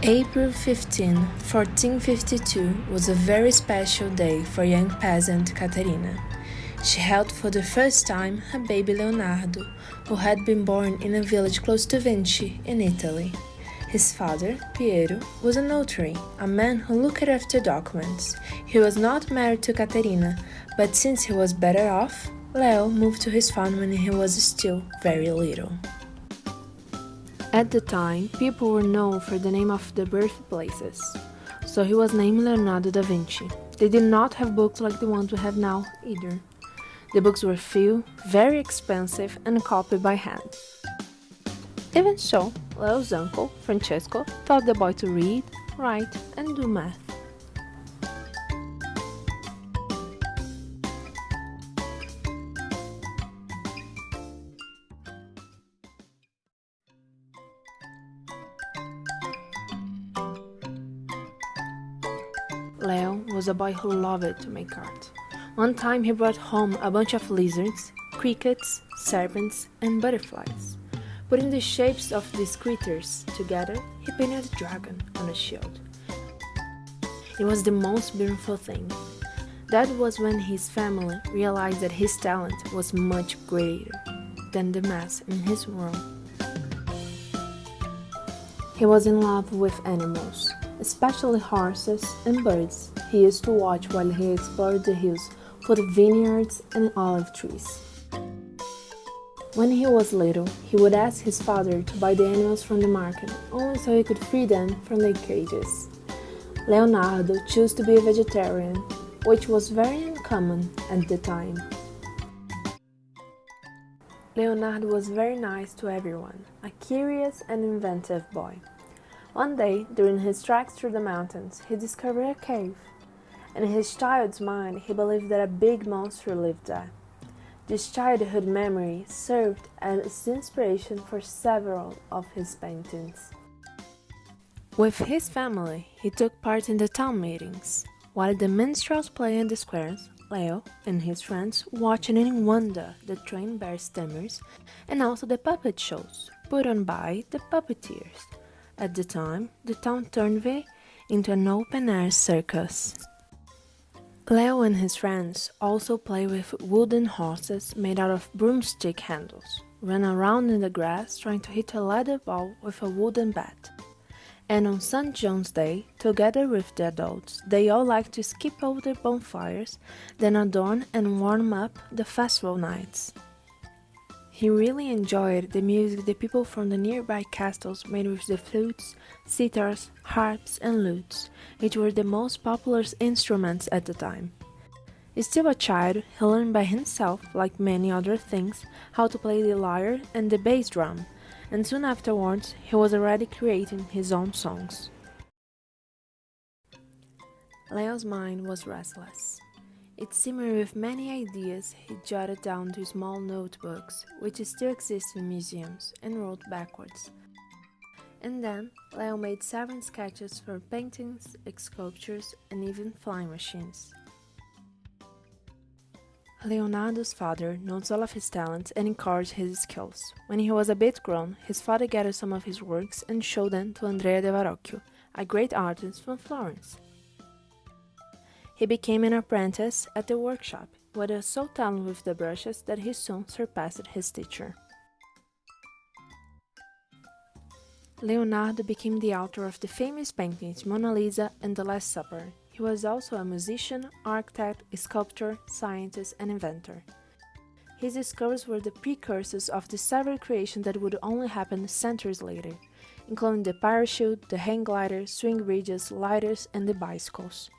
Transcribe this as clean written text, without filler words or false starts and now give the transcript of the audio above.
April 15, 1452 was a very special day for young peasant Caterina. She held for the first time her baby Leonardo, who had been born in a village close to Vinci, in Italy. His father, Piero, was a notary, a man who looked after documents. He was not married to Caterina, but since he was better off, Leo moved to his farm when he was still very little. At the time, people were known for the name of the birthplaces, so he was named Leonardo da Vinci. They did not have books like the ones we have now either. The books were few, very expensive, and copied by hand. Even so, Leo's uncle, Francesco, taught the boy to read, write, and do math. Leo was a boy who loved to make art. One time he brought home a bunch of lizards, crickets, serpents, and butterflies. Putting the shapes of these creatures together, he painted a dragon on a shield. It was the most beautiful thing. That was when his family realized that his talent was much greater than the mass in his world. He was in love with animals, especially horses and birds. He used to watch while he explored the hills for the vineyards and olive trees. When he was little, he would ask his father to buy the animals from the market, only so he could free them from their cages. Leonardo chose to be a vegetarian, which was very uncommon at the time. Leonardo was very nice to everyone, a curious and inventive boy. One day, during his treks through the mountains, he discovered a cave. In his child's mind, he believed that a big monster lived there. This childhood memory served as the inspiration for several of his paintings. With his family, he took part in the town meetings. While the minstrels played in the squares, Leo and his friends watched in wonder the trained bear stammers and also the puppet shows put on by the puppeteers. At the time, the town turned into an open-air circus. Leo and his friends also play with wooden horses made out of broomstick handles, run around in the grass trying to hit a leather ball with a wooden bat. And on St. John's Day, together with the adults, they all like to skip over the bonfires, then adorn and warm up the festival nights. He really enjoyed the music the people from the nearby castles made with the flutes, sitars, harps, and lutes, which were the most popular instruments at the time. Still a child, he learned by himself, like many other things, how to play the lyre and the bass drum, and soon afterwards he was already creating his own songs. Leo's mind was restless. It simmered with many ideas he jotted down to small notebooks, which still exist in museums, and wrote backwards. And then, Leo made several sketches for paintings, sculptures, and even flying machines. Leonardo's father noticed all of his talents and encouraged his skills. When he was a bit grown, his father gathered some of his works and showed them to Andrea de Verrocchio, a great artist from Florence. He became an apprentice at the workshop, but was so talented with the brushes that he soon surpassed his teacher. Leonardo became the author of the famous paintings Mona Lisa and The Last Supper. He was also a musician, architect, sculptor, scientist, and inventor. His discoveries were the precursors of the several creations that would only happen centuries later, including the parachute, the hang glider, swing bridges, lighters, and the bicycles.